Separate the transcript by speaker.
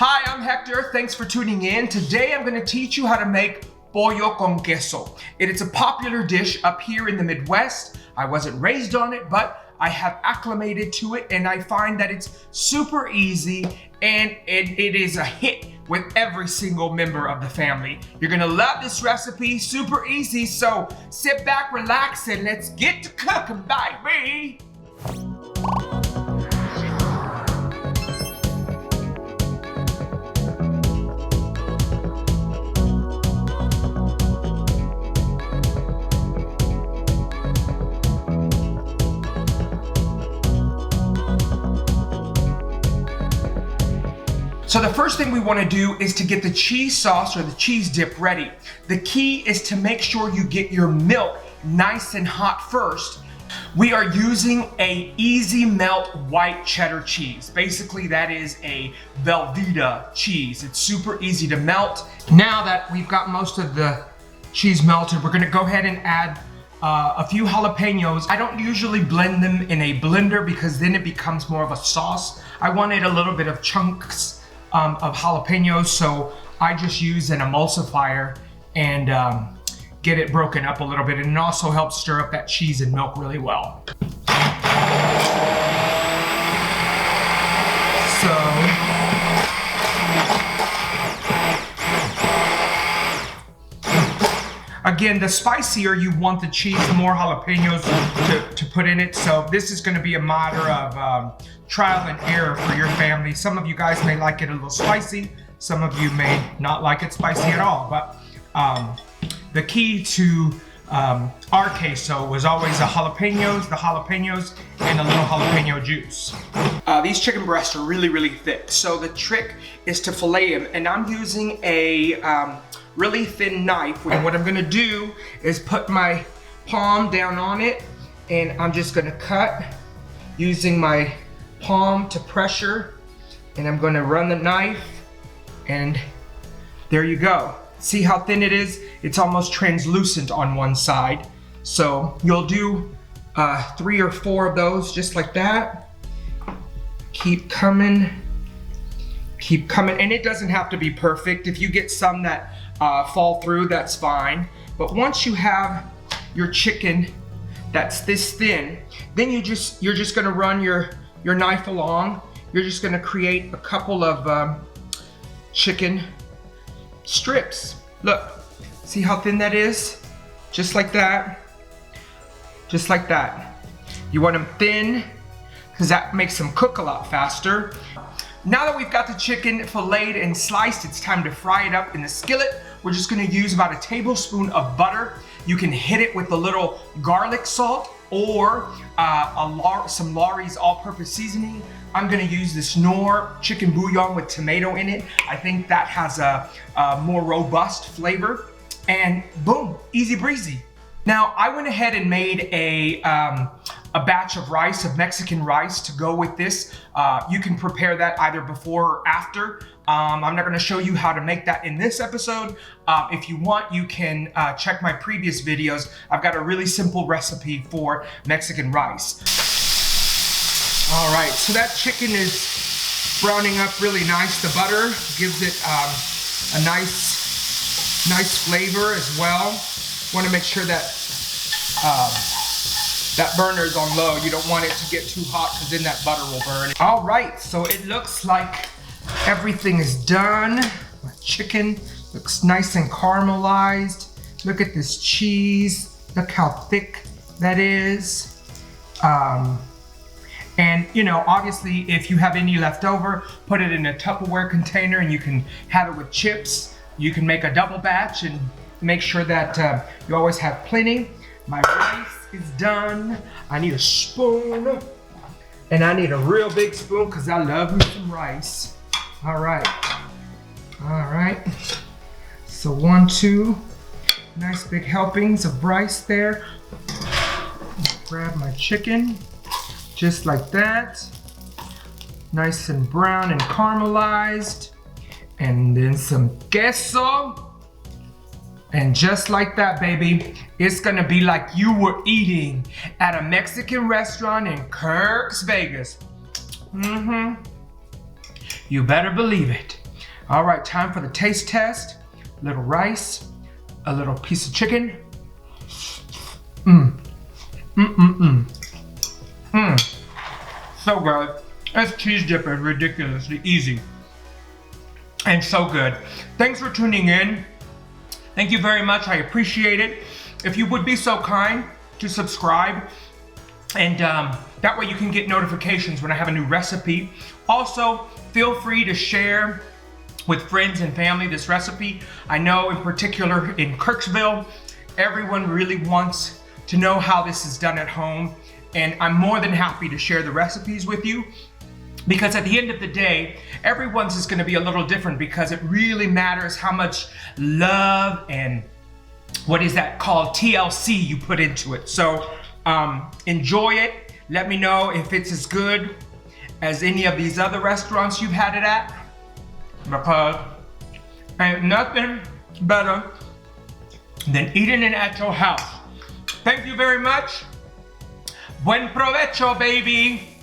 Speaker 1: Hi, I'm Hector. Thanks for tuning in. Today I'm going to teach you how to make Pollo Con Queso. It's a popular dish up here in the Midwest. I wasn't raised on it, but I have acclimated to it, and I find that it's super easy and it is a hit with every single member of the family. You're gonna love this recipe, super easy, so sit back, relax, and let's get to cooking, baby. So the first thing we want to do is to get the cheese sauce or the cheese dip ready. The key is to make sure you get your milk nice and hot first. We are using a easy melt white cheddar cheese. Basically that is a Velveeta cheese. It's super easy to melt. Now that we've got most of the cheese melted, we're gonna go ahead and add a few jalapenos. I don't usually blend them in a blender because then it becomes more of a sauce. I wanted a little bit of chunks of jalapenos, so I just use an emulsifier and get it broken up a little bit, and it also helps stir up that cheese and milk really well. So, again, the spicier you want the cheese, the more jalapenos to put in it. So this is going to be a matter of trial and error for your family. Some of you guys may like it a little spicy. Some of you may not like it spicy at all. But the key to our queso was always the jalapenos, and a little jalapeno juice. These chicken breasts are really, really thick. So the trick is to fillet them. And I'm using a really thin knife. And what I'm gonna do is put my palm down on it, and I'm just gonna cut using my palm to pressure, and I'm gonna run the knife, and there you go. See how thin it is? It's almost translucent on one side. So you'll do 3 or 4 of those just like that. Keep coming, and it doesn't have to be perfect. If you get some that fall through, that's fine. But once you have your chicken that's this thin, then you're just gonna run your knife along. You're just gonna create a couple of chicken strips. Look, see how thin that is? Just like that, just like that. You want them thin because that makes them cook a lot faster. Now that we've got the chicken filleted and sliced, it's time to fry it up in the skillet. We're just gonna use about a tablespoon of butter. You can hit it with a little garlic salt or some Lawry's all-purpose seasoning. I'm gonna use this Knorr chicken bouillon with tomato in it. I think that has a more robust flavor. And boom, easy breezy. Now, I went ahead and made a batch of rice, of Mexican rice, to go with this. You can prepare that either before or after. I'm not gonna show you how to make that in this episode. If you want, you can check my previous videos. I've got a really simple recipe for Mexican rice. All right, so that chicken is browning up really nice. The butter gives it a nice flavor as well. Want to make sure that that burner is on low. You don't want it to get too hot because then that butter will burn. All right, so it looks like everything is done. My chicken looks nice and caramelized. Look at this cheese. Look how thick that is. And you know, obviously, if you have any left over, put it in a Tupperware container and you can have it with chips. You can make a double batch and make sure that you always have plenty. My rice is done. I need a spoon, and I need a real big spoon because I love me some rice. All right. So 1, 2, nice big helpings of rice there. Grab my chicken, just like that. Nice and brown and caramelized. And then some queso. And just like that, baby, it's gonna be like you were eating at a Mexican restaurant in Kirk's Vegas. You better believe it. All right, time for the taste test. A little rice, a little piece of chicken. So good. This cheese dip is ridiculously easy and so good. Thanks for tuning in. Thank you very much, I appreciate it. If you would be so kind to subscribe, and that way you can get notifications when I have a new recipe. Also, feel free to share with friends and family this recipe. I know in particular in Kirksville, everyone really wants to know how this is done at home, and I'm more than happy to share the recipes with you, because at the end of the day, everyone's is gonna be a little different, because it really matters how much love and what is that called, TLC, you put into it. So enjoy it. Let me know if it's as good as any of these other restaurants you've had it at, because ain't nothing better than eating it at your house. Thank you very much. Buen provecho, baby.